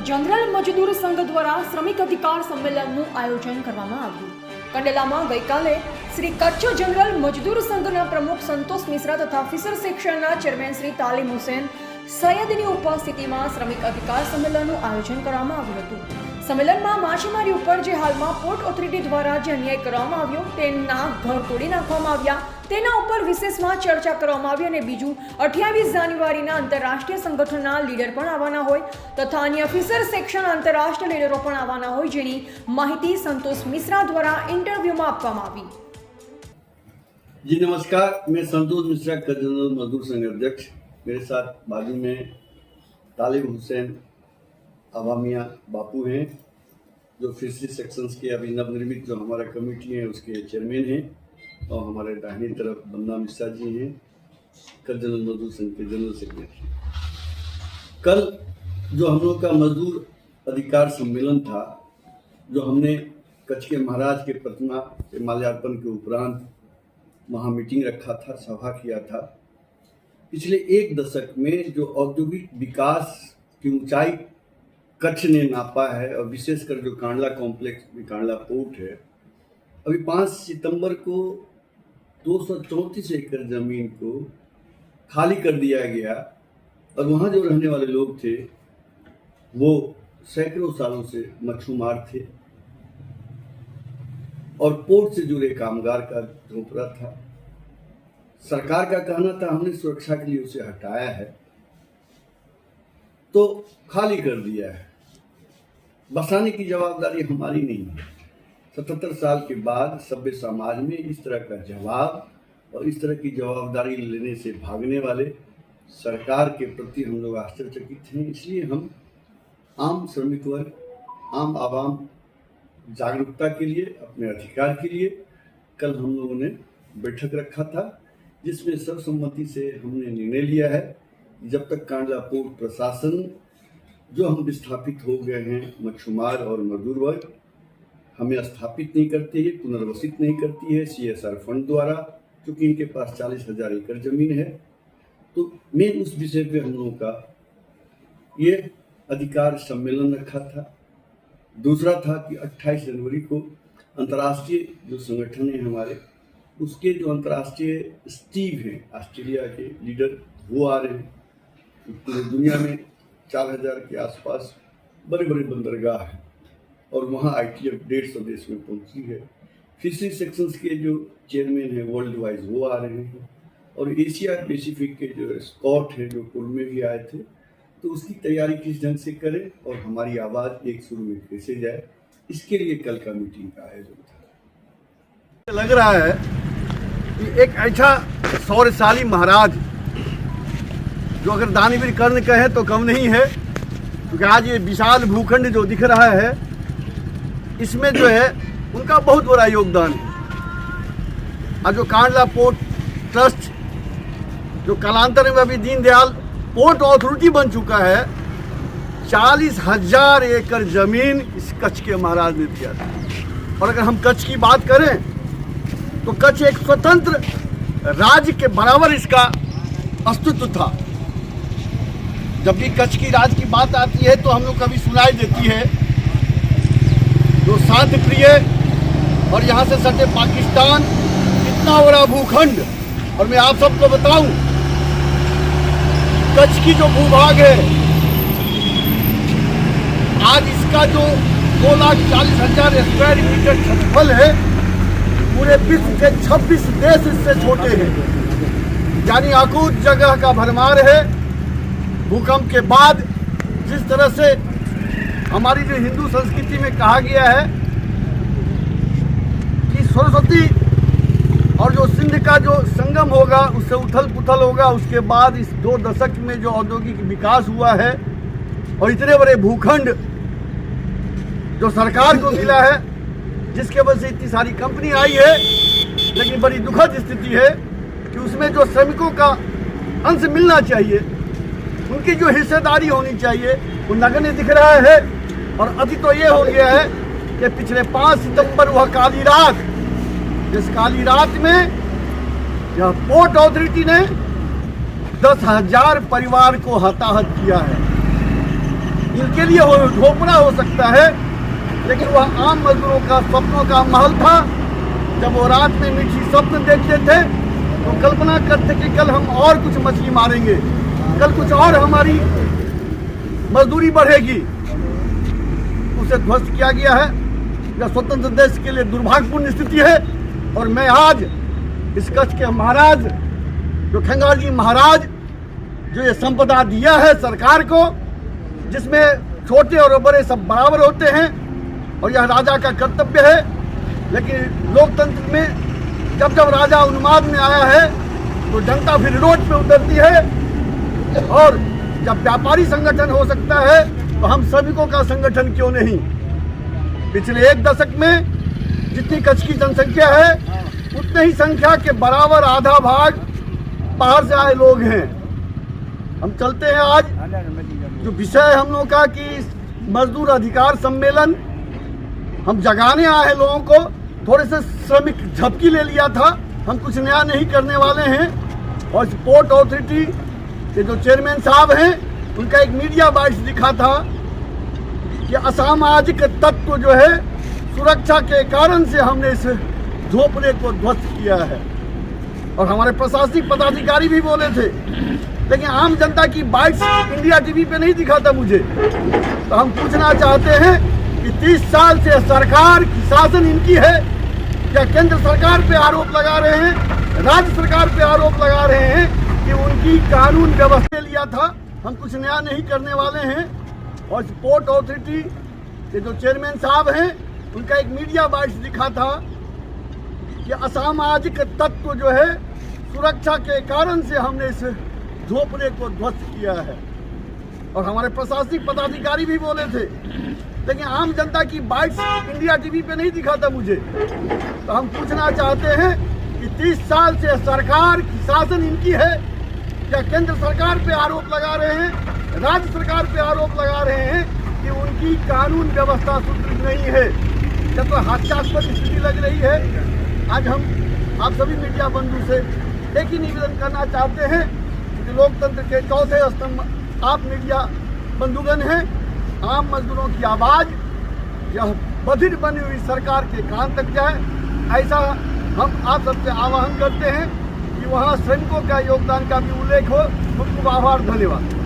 General મજદૂર સંઘ દ્વારા શ્રમિક અધિકાર સંમેલનનું આયોજન કરવામાં આવ્યું. કંડલામાં ગઈકાલે શ્રી કચ્છ જનરલ મજદૂર સંઘના પ્રમુખ સંતોષ મિશ્રા તથા ફિશર સેક્શનના ચેરમેન શ્રી તાલીમ હુસેન સૈયદની ઉપસ્થિતિમાં શ્રમિક અધિકાર સંમેલનનું આયોજન કરવામાં આવ્યું હતું. સંમેલનમાં માછીમારી ઉપર જે હાલમાં પોર્ટ ઓથોરિટી દ્વારા જે અન્યાય કરવામાં આવ્યો, તેના ઘર તોડી નાખવામાં આવ્યા, તેના ઉપર વિશેષમાં ચર્ચા કરવામાં આવી અને બીજું 28 જાન્યુઆરીના આંતરરાષ્ટ્રીય સંગઠનના લીડર પણ આવવાના હોય તથા અન્ય ફિશર સેક્શન આંતરરાષ્ટ્રીય લીડરો પણ આવવાના હોય, જેની માહિતી સંતોષ મિશ્રા દ્વારા इंटरव्यू में आपવામાં આવી. जी नमस्कार, मैं संतोष मिश्रा कच्छ जनरल मजदूर संघ अध्यक्ष. मेरे साथ बाजू में तालिब हुसैन अवामिया बापू हैं, जो फिशरी सेक्शंस के अभी नवनिर्मित जो हमारा कमेटी है उसके चेयरमैन हैं, और हमारे दाहिनी तरफ बंदा मिश्रा जी हैं, कच्छ जनरल मजदूर संघ के जनरल सेक्रेटरी. कल जो हम लोग का मजदूर अधिकार सम्मेलन था, जो हमने कच्छ के महाराज के प्रतिमा के माल्यार्पण के उपरांत वहाँ मीटिंग रखा था, सभा किया था. पिछले एक दशक में जो औद्योगिक विकास की ऊंचाई कच्छ ने नापा है, और विशेषकर जो कांडला कॉम्प्लेक्स में कांडला पोर्ट है, अभी 5 सितंबर को 234 एकड़ जमीन को खाली कर दिया गया, और वहाँ जो रहने वाले लोग थे वो सैकड़ों सालों से मछुमार थे और पोर्ट से जुड़े कामगार का झोंपड़ा था. सरकार का कहना था हमने सुरक्षा के लिए उसे हटाया है, तो खाली कर दिया है. बसाने की जवाबदारी हमारी नहीं है. 77 साल के बाद सभ्य समाज में इस तरह का जवाब और इस तरह की जवाबदारी लेने से भागने वाले सरकार के प्रति हम लोग आश्चर्यचकित हैं. इसलिए हम आम श्रमिक वर्ग, आम आवाम जागरूकता के लिए, अपने अधिकार के लिए कल हम लोगों ने बैठक रखा था, जिसमें सर्वसम्मति से हमने निर्णय लिया है जब तक कांडला पोर्ट प्रशासन जो हम विस्थापित हो गए हैं मछुमार और मजदूर वर्ग हमें स्थापित नहीं करती है, पुनर्वसित नहीं करती है CSR फंड द्वारा, क्योंकि इनके पास 40,000 एकड़ जमीन है. तो मैं उस विषय पे हम लोगों का ये अधिकार सम्मेलन रखा था. दूसरा था कि 28 जनवरी को अंतर्राष्ट्रीय जो संगठन है हमारे, उसके जो अंतर्राष्ट्रीय स्टीव हैं, ऑस्ट्रेलिया के लीडर, वो आ रहे हैं. पूरी दुनिया में 4,000 के आसपास बड़े बड़े बंदरगाह हैं, और वहाँ ITF 150 देश में पहुँची है. फिशरी सेक्शंस के जो चेयरमैन हैं वर्ल्ड वाइज वो आ रहे हैं, और एशिया पैसिफिक के जो स्कॉट हैं जो पूर्व में भी आए थे. तो उसकी तैयारी किस ढंग से करें और हमारी आवाज़ एक सुर में कैसे जाए, इसके लिए कल का मीटिंग का आयोजन था. लग रहा है कि एक ऐसा सौरशाली महाराज जो अगर दानवीर कर्ण कहे तो कम नहीं है, क्योंकि आज ये विशाल भूखंड जो दिख रहा है इसमें जो है उनका बहुत बड़ा योगदान है. और जो कांडला पोर्ट ट्रस्ट जो कालांतर में अभी दीनदयाल पोर्ट ऑथोरिटी बन चुका है, 40,000 एकड़ जमीन इस कच्छ के महाराज ने दिया था. और अगर हम कच्छ की बात करें तो कच्छ एक स्वतंत्र राज्य के बराबर इसका अस्तित्व था. जब भी कच्छ की राज्य की बात आती है तो हम लोग कभी सुनाई देती है जो शांति प्रिय और यहाँ से सटे पाकिस्तान, इतना बड़ा भूखंड. और मैं आप सबको बताऊं, कच्छ की जो भूभाग है आज इसका जो 2,40,000 स्क्वायर मीटर क्षेत्रफल है, पूरे विश्व के 26 देश इससे छोटे हैं. यानी अकूत जगह का भरमार है. भूकंप के बाद जिस तरह से हमारी जो हिंदू संस्कृति में कहा गया है कि सरस्वती और जो सिंध का जो संगम होगा उससे उथल पुथल होगा, उसके बाद इस 2 दशक में जो औद्योगिक विकास हुआ है और इतने बड़े भूखंड जो सरकार को मिला है, जिसके वजह से इतनी सारी कंपनी आई है, लेकिन बड़ी दुखद स्थिति है कि उसमें जो श्रमिकों का अंश मिलना चाहिए, उनकी जो हिस्सेदारी होनी चाहिए, वो नगण्य दिख रहा है. और अभी तो ये हो गया है कि पिछले 5 सितंबर वह काली रात, जिस काली रात में यह पोर्ट ऑथोरिटी ने 10,000 परिवार को हताहत किया है. इनके लिए वो झोपड़ा हो सकता है, लेकिन वह आम मजदूरों का सपनों का महल था। जब वो रात में मीठी स्वप्न देखते थे तो कल्पना करते कि कल हम और कुछ मछली मारेंगे, कल कुछ और हमारी मजदूरी बढ़ेगी। उसे ध्वस्त किया गया है। यह स्वतंत्र देश के लिए दुर्भाग्यपूर्ण स्थिति है। और मैं आज इस कच्छ के महाराज जो खंगार जी महाराज जो ये संपदा दिया है सरकार को, जिसमें छोटे और बड़े सब बराबर होते हैं और यह राजा का कर्तव्य है। लेकिन लोकतंत्र में जब जब राजा उन्माद में आया है तो जनता फिर रोड पे उतरती है। और जब व्यापारी संगठन हो सकता है तो हम श्रमिकों का संगठन क्यों नहीं। पिछले एक दशक में जितनी कच्छ की जनसंख्या है उतने ही संख्या के बराबर आधा भाग बाहर से आए लोग हैं। हम चलते हैं आज जो विषय हम लोगों का कि मजदूर अधिकार सम्मेलन हम जगाने आए हैं लोगों को। थोड़े से श्रमिक झपकी ले लिया था, हम कुछ नया नहीं करने वाले हैं। और पोर्ट अथॉरिटी के जो चेयरमैन साहब हैं उनका एक मीडिया बाइट दिखा था कि असामाजिक तत्व जो है सुरक्षा के कारण से हमने इस झोपड़े को ध्वस्त किया है। और हमारे प्रशासनिक पदाधिकारी भी बोले थे, लेकिन आम जनता की बाइट्स इंडिया टीवी पे नहीं दिखा था मुझे। तो हम पूछना चाहते हैं कि 30 साल से सरकार की शासन इनकी है, क्या केंद्र सरकार पे आरोप लगा रहे हैं, राज्य सरकार पे आरोप लगा रहे हैं कि उनकी कानून व्यवस्था लिया था। हम कुछ नया नहीं करने वाले हैं। और पोर्ट अथॉरिटी के जो चेयरमैन साहब हैं उनका एक मीडिया बाइट दिखा था कि असामाजिक तत्व जो है सुरक्षा के कारण से हमने इस झोपड़े को ध्वस्त किया है। और हमारे प्रशासनिक पदाधिकारी भी बोले थे, लेकिन आम जनता की बाइट्स इंडिया टीवी पे नहीं दिखा था मुझे। तो हम पूछना चाहते हैं कि 30 साल से सरकार की शासन इनकी है, क्या केंद्र सरकार पे आरोप लगा रहे हैं, राज्य सरकार पे आरोप लगा रहे हैं कि उनकी कानून व्यवस्था सुदृढ़ नहीं है। जब तो हास्यास्पद स्थिति लग रही है। आज हम आप सभी मीडिया बंधु से एक ही निवेदन करना चाहते हैं कि लोकतंत्र के चौथे स्तंभ आप मीडिया बंधुगण हैं। आम मजदूरों की आवाज़ यह बधिर बनी हुई सरकार के कान तक जाए, ऐसा हम आप सबसे आह्वान करते हैं कि वहाँ श्रमिकों का योगदान का भी उल्लेख हो। बहुत बहुत आभार, धन्यवाद।